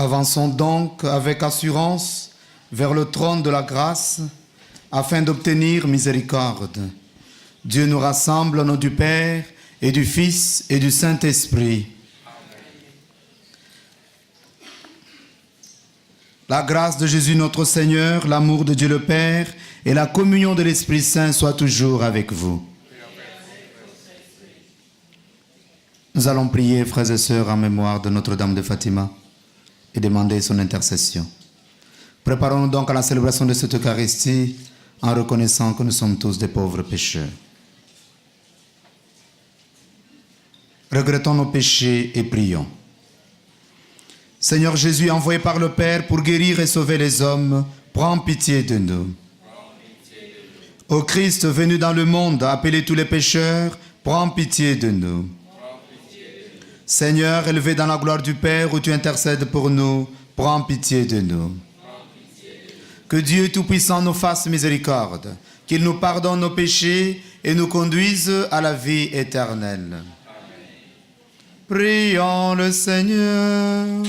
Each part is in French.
Avançons donc avec assurance vers le trône de la grâce afin d'obtenir miséricorde. Dieu nous rassemble au nom du Père et du Fils et du Saint-Esprit. La grâce de Jésus notre Seigneur, l'amour de Dieu le Père et la communion de l'Esprit Saint soient toujours avec vous. Nous allons prier, frères et sœurs, en mémoire de Notre-Dame de Fatima et demander son intercession. Préparons-nous donc à la célébration de cette Eucharistie en reconnaissant que nous sommes tous des pauvres pécheurs. Regrettons nos péchés et prions. Seigneur Jésus, envoyé par le Père pour guérir et sauver les hommes, prends pitié de nous. Ô Christ venu dans le monde, appeler tous les pécheurs, prends pitié de nous. Seigneur, élevé dans la gloire du Père où tu intercèdes pour nous, prends pitié de nous. Que Dieu Tout-Puissant nous fasse miséricorde, qu'il nous pardonne nos péchés et nous conduise à la vie éternelle. Prions le Seigneur.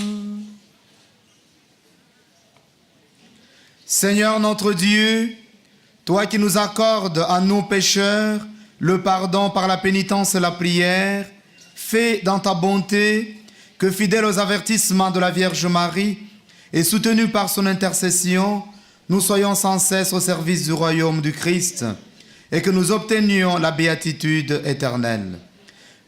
Seigneur notre Dieu, toi qui nous accordes à nous pécheurs le pardon par la pénitence et la prière, fais dans ta bonté que, fidèles aux avertissements de la Vierge Marie et soutenus par son intercession, nous soyons sans cesse au service du royaume du Christ et que nous obtenions la béatitude éternelle.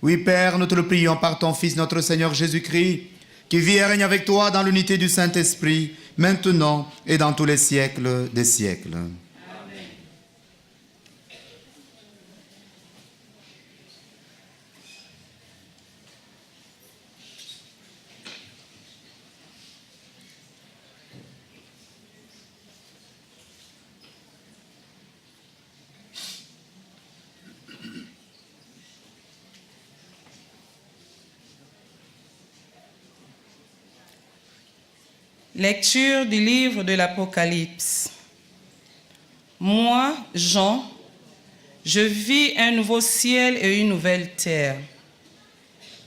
Oui, Père, nous te le prions par ton Fils, notre Seigneur Jésus-Christ, qui vit et règne avec toi dans l'unité du Saint-Esprit, maintenant et dans tous les siècles des siècles. Lecture du livre de l'Apocalypse. Moi, Jean, je vis un nouveau ciel et une nouvelle terre,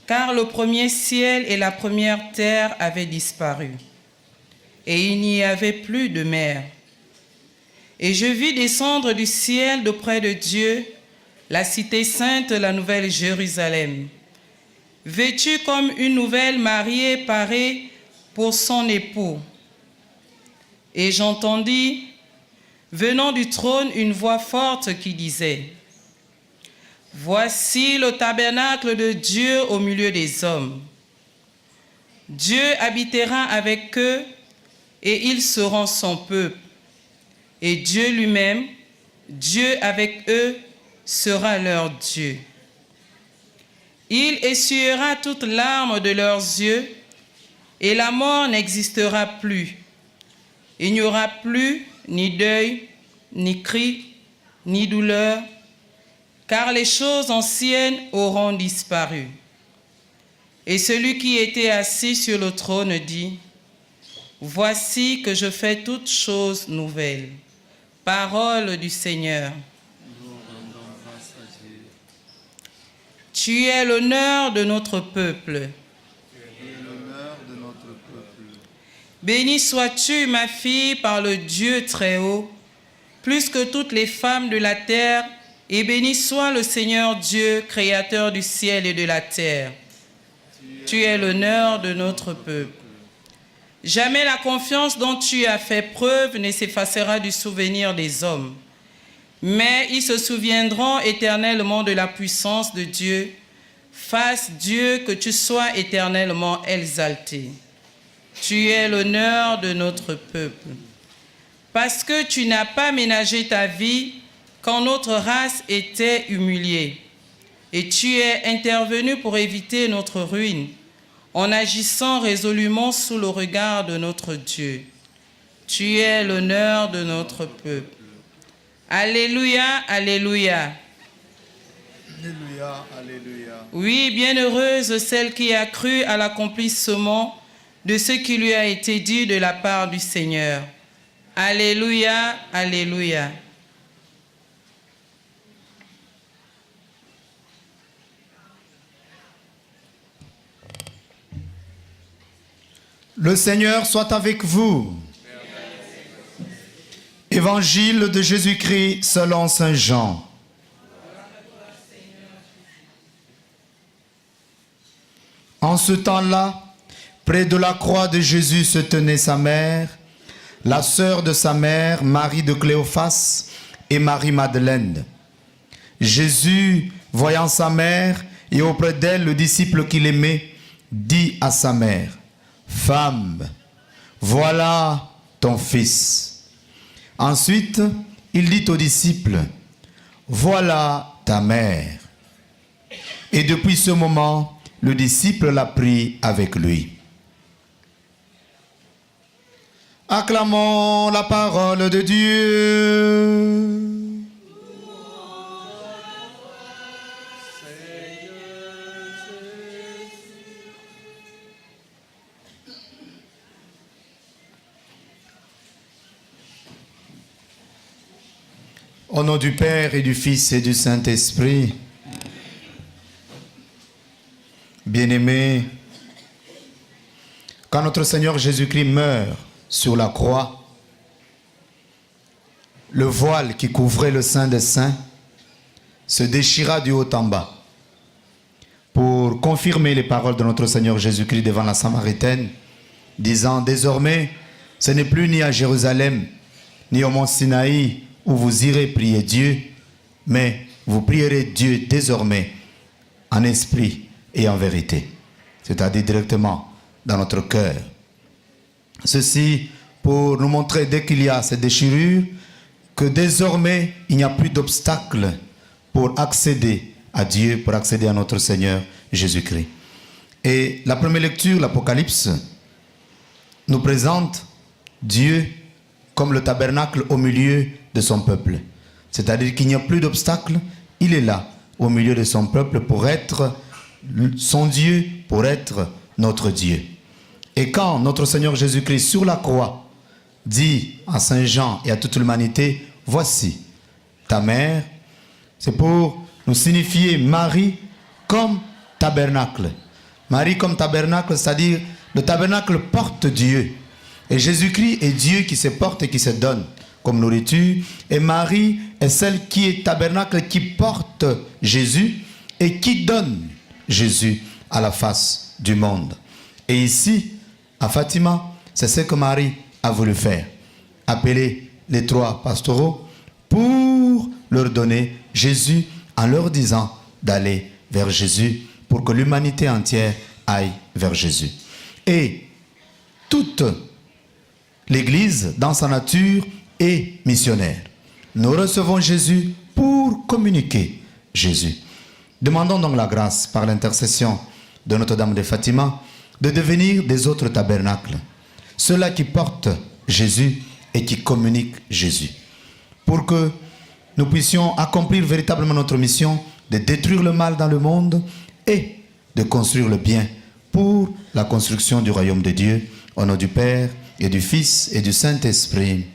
car le premier ciel et la première terre avaient disparu, et il n'y avait plus de mer. Et je vis descendre du ciel d'auprès de Dieu la cité sainte, la nouvelle Jérusalem, vêtue comme une nouvelle mariée parée pour son époux. Et j'entendis, venant du trône, une voix forte qui disait: Voici le tabernacle de Dieu au milieu des hommes. Dieu habitera avec eux et ils seront son peuple. Et Dieu lui-même, Dieu avec eux, sera leur Dieu. Il essuiera toute larme de leurs yeux et la mort n'existera plus. Il n'y aura plus ni deuil, ni cri, ni douleur, car les choses anciennes auront disparu. Et celui qui était assis sur le trône dit: Voici que je fais toutes choses nouvelles. Parole du Seigneur. Tu es l'honneur de notre peuple. Bénie sois-tu, ma fille, par le Dieu très haut, plus que toutes les femmes de la terre, et béni soit le Seigneur Dieu, créateur du ciel et de la terre. Tu es l'honneur de notre peuple. Jamais la confiance dont tu as fait preuve ne s'effacera du souvenir des hommes, mais ils se souviendront éternellement de la puissance de Dieu. Fasse Dieu que tu sois éternellement exalté. Tu es l'honneur de notre peuple. Parce que tu n'as pas ménagé ta vie quand notre race était humiliée. Et tu es intervenu pour éviter notre ruine, en agissant résolument sous le regard de notre Dieu. Tu es l'honneur de notre peuple. Alléluia, alléluia. Alléluia, alléluia. Oui, bienheureuse celle qui a cru à l'accomplissement de ce qui lui a été dit de la part du Seigneur. Alléluia, alléluia. Le Seigneur soit avec vous. Évangile de Jésus-Christ selon saint Jean. En ce temps-là, près de la croix de Jésus se tenait sa mère, la sœur de sa mère, Marie de Cléophas et Marie-Madeleine. Jésus, voyant sa mère et auprès d'elle le disciple qu'il aimait, dit à sa mère, « Femme, voilà ton fils. » Ensuite, il dit aux disciples, « Voilà ta mère. » Et depuis ce moment, le disciple l'a pris avec lui. Acclamons la parole de Dieu. Au nom du Père et du Fils et du Saint-Esprit, bien-aimés, quand notre Seigneur Jésus-Christ meurt sur la croix, le voile qui couvrait le Saint des Saints se déchira du haut en bas pour confirmer les paroles de notre Seigneur Jésus-Christ devant la Samaritaine, disant, désormais, ce n'est plus ni à Jérusalem, ni au mont Sinaï, où vous irez prier Dieu, mais vous prierez Dieu désormais en esprit et en vérité, c'est-à-dire directement dans notre cœur. Ceci pour nous montrer, dès qu'il y a cette déchirure, que désormais il n'y a plus d'obstacle pour accéder à Dieu, pour accéder à notre Seigneur Jésus-Christ. Et la première lecture, l'Apocalypse, nous présente Dieu comme le tabernacle au milieu de son peuple. C'est-à-dire qu'il n'y a plus d'obstacle, il est là, au milieu de son peuple, pour être son Dieu, pour être notre Dieu. Et quand notre Seigneur Jésus-Christ, sur la croix, dit à Saint Jean et à toute l'humanité, voici ta mère, c'est pour nous signifier Marie comme tabernacle. Marie comme tabernacle, c'est-à-dire le tabernacle porte Dieu. Et Jésus-Christ est Dieu qui se porte et qui se donne comme nourriture. Et Marie est celle qui est tabernacle, qui porte Jésus et qui donne Jésus à la face du monde. Et ici, à Fatima, c'est ce que Marie a voulu faire. Appeler les trois pastoraux pour leur donner Jésus en leur disant d'aller vers Jésus pour que l'humanité entière aille vers Jésus. Et toute l'Église, dans sa nature, est missionnaire. Nous recevons Jésus pour communiquer Jésus. Demandons donc la grâce, par l'intercession de Notre-Dame de Fatima, de devenir des autres tabernacles, ceux-là qui portent Jésus et qui communiquent Jésus, pour que nous puissions accomplir véritablement notre mission de détruire le mal dans le monde et de construire le bien pour la construction du royaume de Dieu, au nom du Père et du Fils et du Saint-Esprit.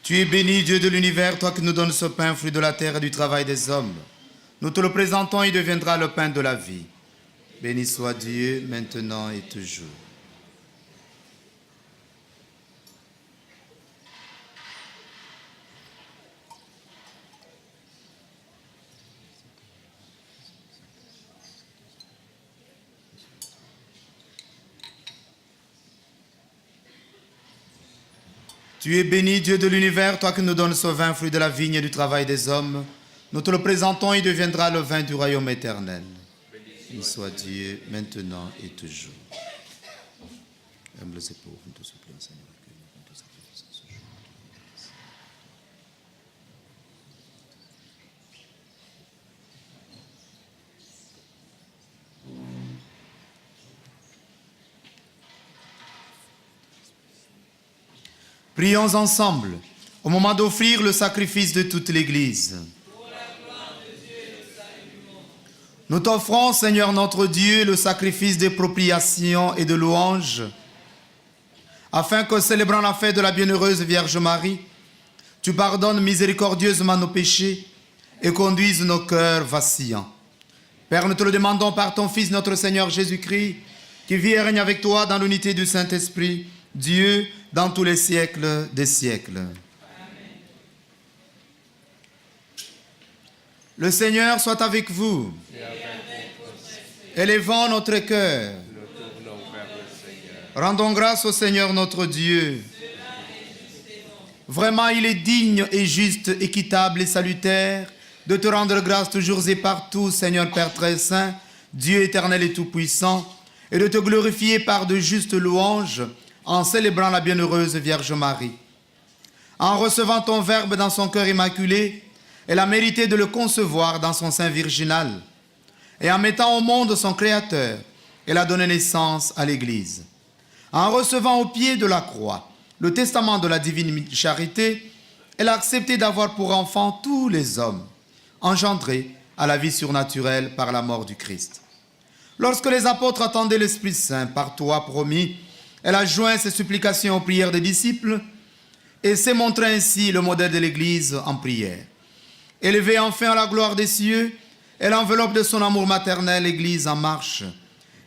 Tu es béni, Dieu de l'univers, toi qui nous donnes ce pain, fruit de la terre et du travail des hommes. Nous te le présentons, il deviendra le pain de la vie. Béni soit Dieu, maintenant et toujours. Tu es béni, Dieu de l'univers, toi qui nous donnes ce vin, fruit de la vigne et du travail des hommes. Nous te le présentons, il deviendra le vin du royaume éternel. Il soit Dieu, maintenant et toujours. Humbles et pauvres, nous te supplions, Seigneur, accueille nous ton sacrifice ce jour. Prions ensemble au moment d'offrir le sacrifice de toute l'Église. Nous t'offrons, Seigneur notre Dieu, le sacrifice d'expropriation et de louange, afin que, célébrant la fête de la bienheureuse Vierge Marie, tu pardonnes miséricordieusement nos péchés et conduises nos cœurs vacillants. Père, nous te le demandons par ton Fils, notre Seigneur Jésus-Christ, qui vit et règne avec toi dans l'unité du Saint-Esprit, Dieu, dans tous les siècles des siècles. Amen. Le Seigneur soit avec vous. Élevons notre cœur. Rendons grâce au Seigneur notre Dieu. Vraiment, il est digne et juste, équitable et salutaire de te rendre grâce toujours et partout, Seigneur Père très saint, Dieu éternel et tout-puissant, et de te glorifier par de justes louanges en célébrant la bienheureuse Vierge Marie. En recevant ton Verbe dans son cœur immaculé, elle a mérité de le concevoir dans son sein virginal. Et en mettant au monde son Créateur, elle a donné naissance à l'Église. En recevant au pied de la croix le testament de la divine charité, elle a accepté d'avoir pour enfants tous les hommes, engendrés à la vie surnaturelle par la mort du Christ. Lorsque les apôtres attendaient l'Esprit Saint par toi promis, elle a joint ses supplications aux prières des disciples et s'est montré ainsi le modèle de l'Église en prière. Élevée enfin à la gloire des cieux, elle enveloppe de son amour maternel l'Église en marche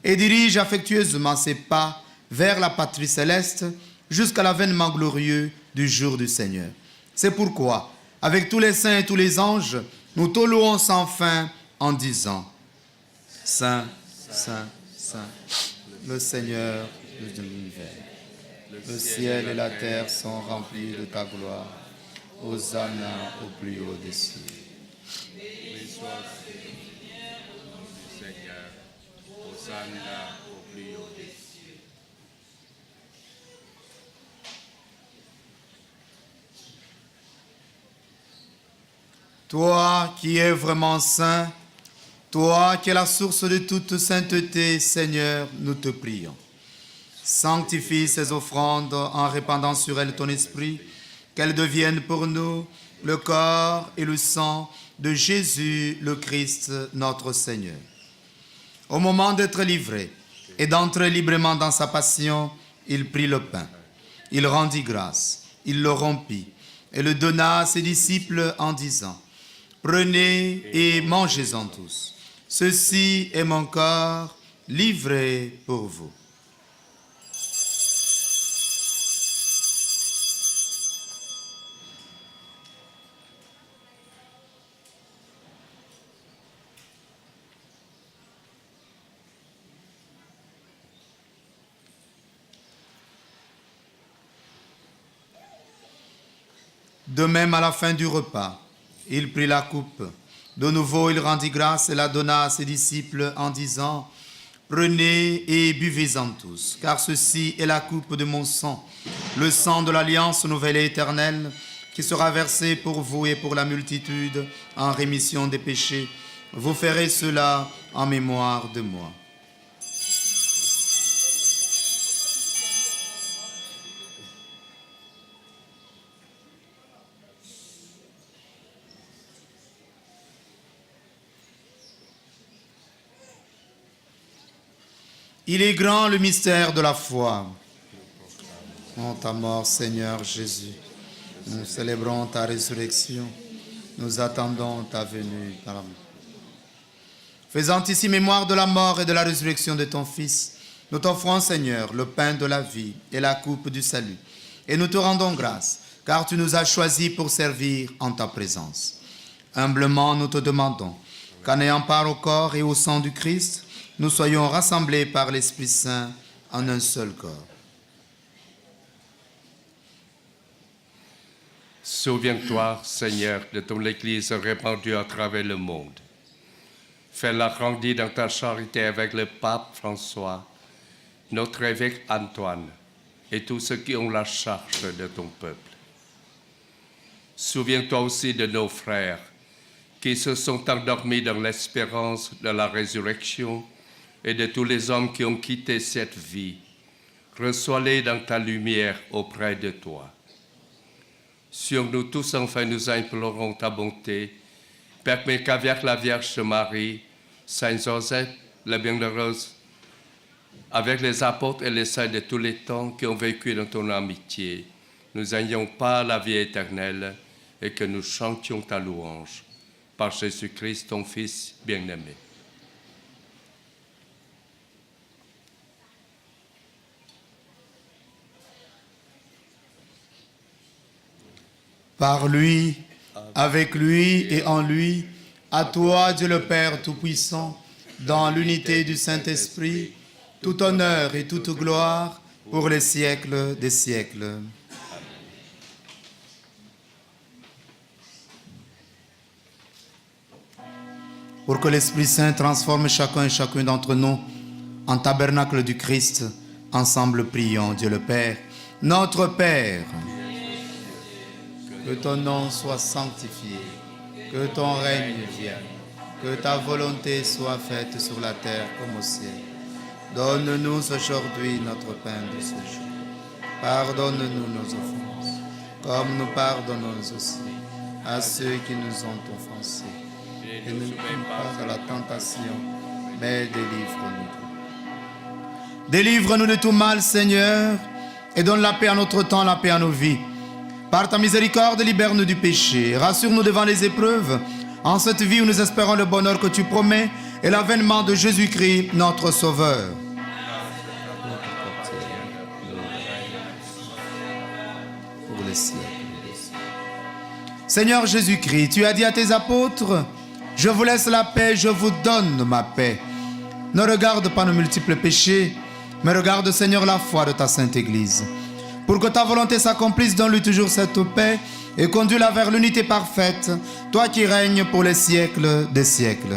et dirige affectueusement ses pas vers la patrie céleste jusqu'à l'avènement glorieux du jour du Seigneur. C'est pourquoi, avec tous les saints et tous les anges, nous te louons sans fin en disant: Saint, Saint, Saint, le Seigneur de l'univers. Le ciel et la terre sont remplis de ta gloire. Hosanna au plus haut des cieux. Béni soit le Seigneur. Hosanna au plus haut des cieux. Toi qui es vraiment saint, toi qui es la source de toute sainteté, Seigneur, nous te prions. Sanctifie ces offrandes en répandant sur elles ton esprit, qu'elles deviennent pour nous le corps et le sang de Jésus le Christ, notre Seigneur. Au moment d'être livré et d'entrer librement dans sa passion, il prit le pain. Il rendit grâce, il le rompit et le donna à ses disciples en disant: Prenez et mangez-en tous. Ceci est mon corps livré pour vous. De même, à la fin du repas, il prit la coupe. De nouveau, il rendit grâce et la donna à ses disciples en disant: Prenez et buvez-en tous, car ceci est la coupe de mon sang, le sang de l'alliance nouvelle et éternelle, qui sera versé pour vous et pour la multitude en rémission des péchés. Vous ferez cela en mémoire de moi. Il est grand le mystère de la foi. En ta mort, Seigneur Jésus, nous célébrons ta résurrection. Nous attendons ta venue par l'amour. Faisant ici mémoire de la mort et de la résurrection de ton Fils, nous t'offrons, Seigneur, le pain de la vie et la coupe du salut. Et nous te rendons grâce, car tu nous as choisis pour servir en ta présence. Humblement, nous te demandons qu'en ayant part au corps et au sang du Christ, nous soyons rassemblés par l'Esprit Saint en un seul corps. Souviens-toi, Seigneur, de ton Église répandue à travers le monde. Fais-la grandir dans ta charité avec le pape François, notre évêque Antoine et tous ceux qui ont la charge de ton peuple. Souviens-toi aussi de nos frères qui se sont endormis dans l'espérance de la résurrection et de tous les hommes qui ont quitté cette vie. Reçois-les dans ta lumière auprès de toi. Sur nous tous, enfin, nous implorons ta bonté. Permets qu'avec la Vierge Marie, Saint Joseph, la Bienheureuse, avec les apôtres et les saints de tous les temps qui ont vécu dans ton amitié, nous ayons pas la vie éternelle et que nous chantions ta louange. Par Jésus-Christ, ton Fils bien-aimé. Par lui, avec lui et en lui, à toi, Dieu le Père Tout-Puissant, dans l'unité du Saint-Esprit, tout honneur et toute gloire pour les siècles des siècles. Pour que l'Esprit Saint transforme chacun et chacune d'entre nous en tabernacle du Christ, ensemble prions Dieu le Père. Notre Père, que ton nom soit sanctifié, que ton règne vienne, que ta volonté soit faite sur la terre comme au ciel. Donne-nous aujourd'hui notre pain de ce jour. Pardonne-nous nos offenses, comme nous pardonnons aussi à ceux qui nous ont offensés. Et ne nous mène pas à la tentation, mais délivre-nous. Délivre-nous de tout mal, Seigneur, et donne la paix à notre temps, la paix à nos vies. Par ta miséricorde, libère-nous du péché. Rassure-nous devant les épreuves. En cette vie où nous espérons le bonheur que tu promets et l'avènement de Jésus-Christ, notre Sauveur. Pour les siècles. Seigneur Jésus-Christ, tu as dit à tes apôtres, je vous laisse la paix, je vous donne ma paix. Ne regarde pas nos multiples péchés, mais regarde, Seigneur, la foi de ta Sainte Église. Pour que ta volonté s'accomplisse, donne-lui toujours cette paix et conduis-la vers l'unité parfaite, toi qui règnes pour les siècles des siècles.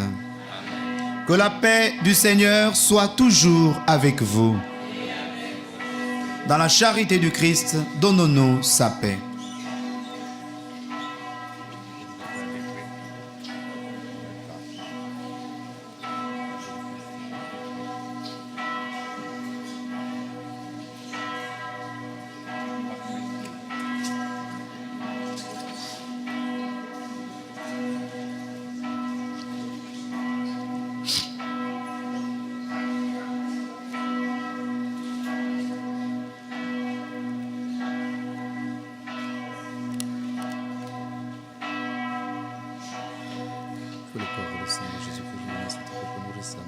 Que la paix du Seigneur soit toujours avec vous. Dans la charité du Christ, donne-nous sa paix. Que le corps de Seigneur Jésus-Christ cette paix pour nous récemment.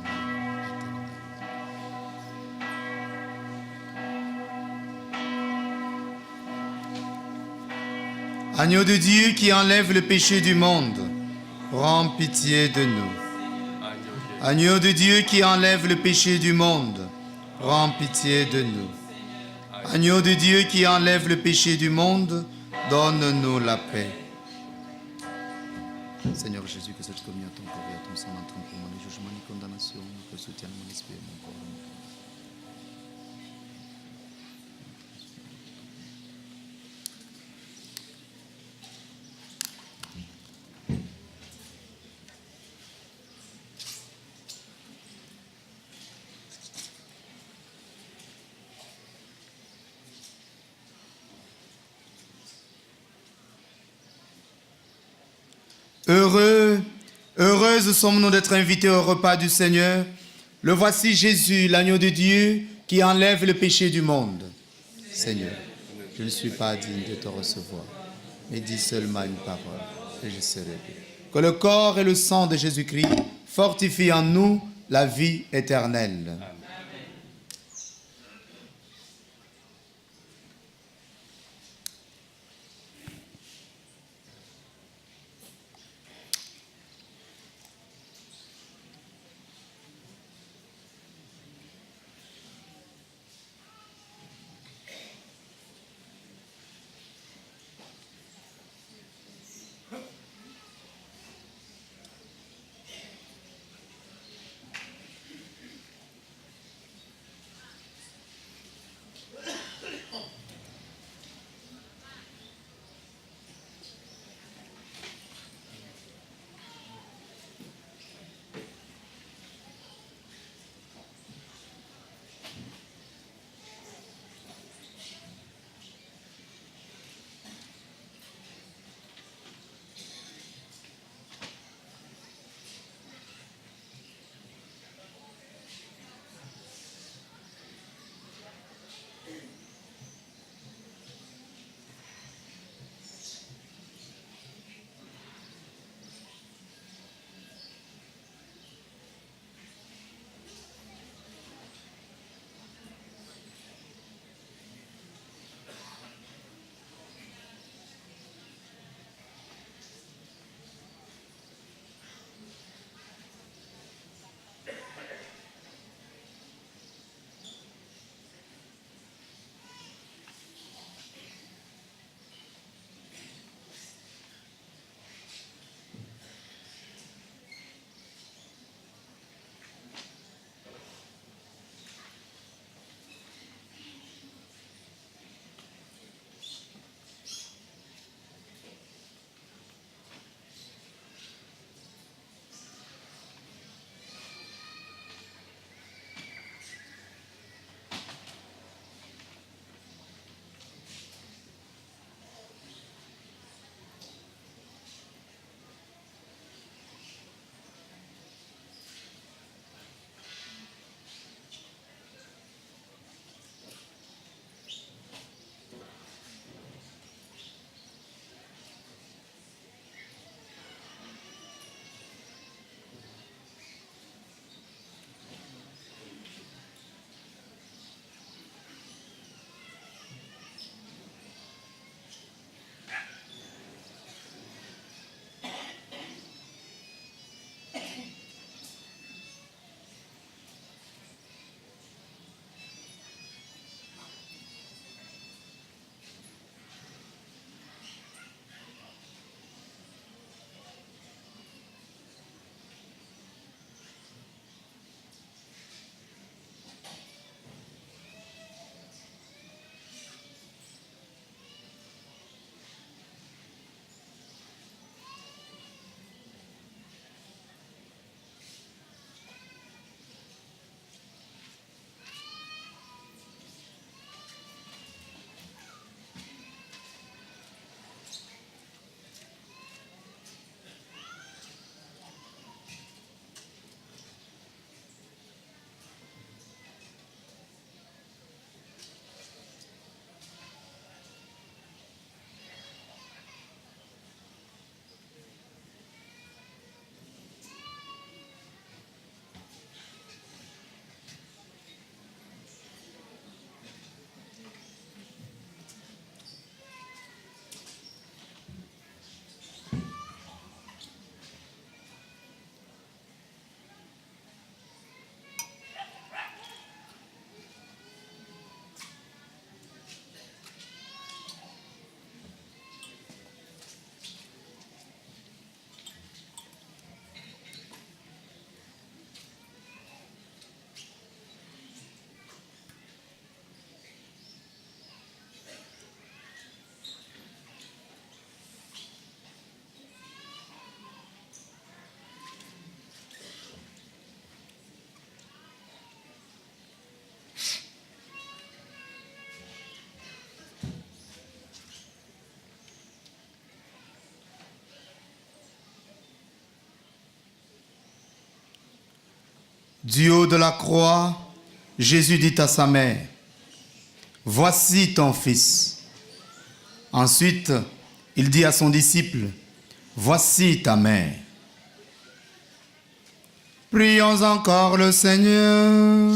Agneau de Dieu qui enlève le péché du monde, prends pitié de nous. Agneau de Dieu qui enlève le péché du monde, prends pitié de nous. Agneau de Dieu qui enlève le péché du monde, donne-nous la paix. Seigneur Jésus, que cette communion à ton corps et à ton sang n'entraîne pour moi ni jugement ni condamnation, que soutienne mon esprit et mon corps. Heureuses sommes-nous d'être invités au repas du Seigneur. Le voici Jésus, l'agneau de Dieu, qui enlève le péché du monde. Seigneur, je ne suis pas digne de te recevoir, mais dis seulement une parole, et je serai bien. Que le corps et le sang de Jésus-Christ fortifient en nous la vie éternelle. Amen. Du haut de la croix, Jésus dit à sa mère, « Voici ton fils. » Ensuite, il dit à son disciple, « Voici ta mère. » Prions encore le Seigneur.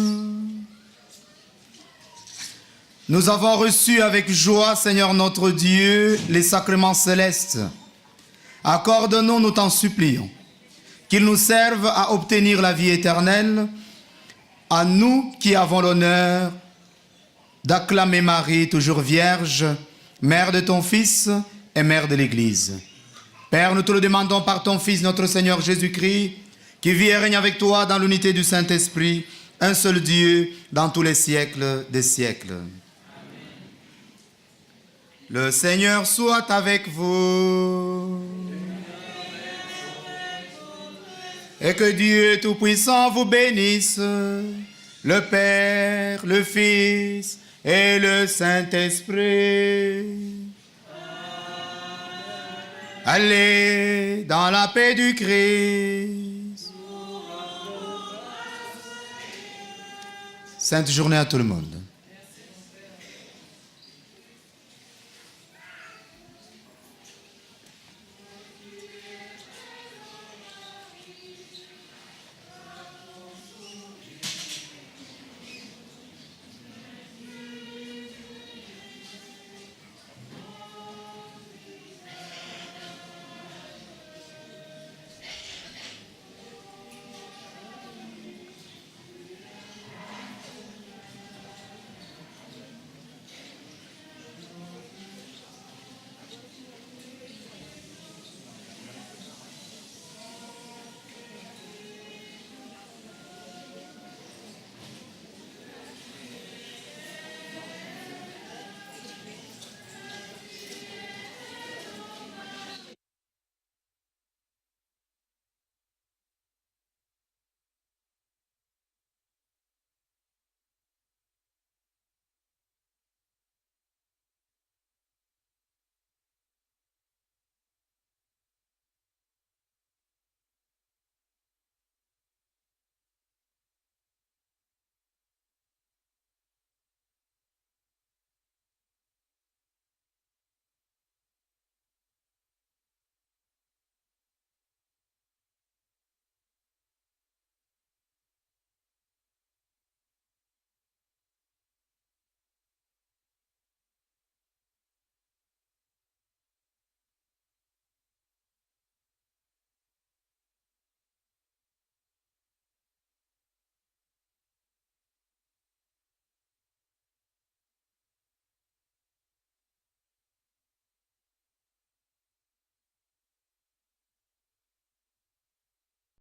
Nous avons reçu avec joie, Seigneur notre Dieu, les sacrements célestes. Accorde-nous, nous t'en supplions, qu'ils nous servent à obtenir la vie éternelle, à nous qui avons l'honneur d'acclamer Marie, toujours vierge, mère de ton Fils et mère de l'Église. Père, nous te le demandons par ton Fils, notre Seigneur Jésus-Christ, qui vit et règne avec toi dans l'unité du Saint-Esprit, un seul Dieu, dans tous les siècles des siècles. Amen. Le Seigneur soit avec vous. Et que Dieu Tout-Puissant vous bénisse, le Père, le Fils et le Saint-Esprit. Allez dans la paix du Christ. Sainte journée à tout le monde.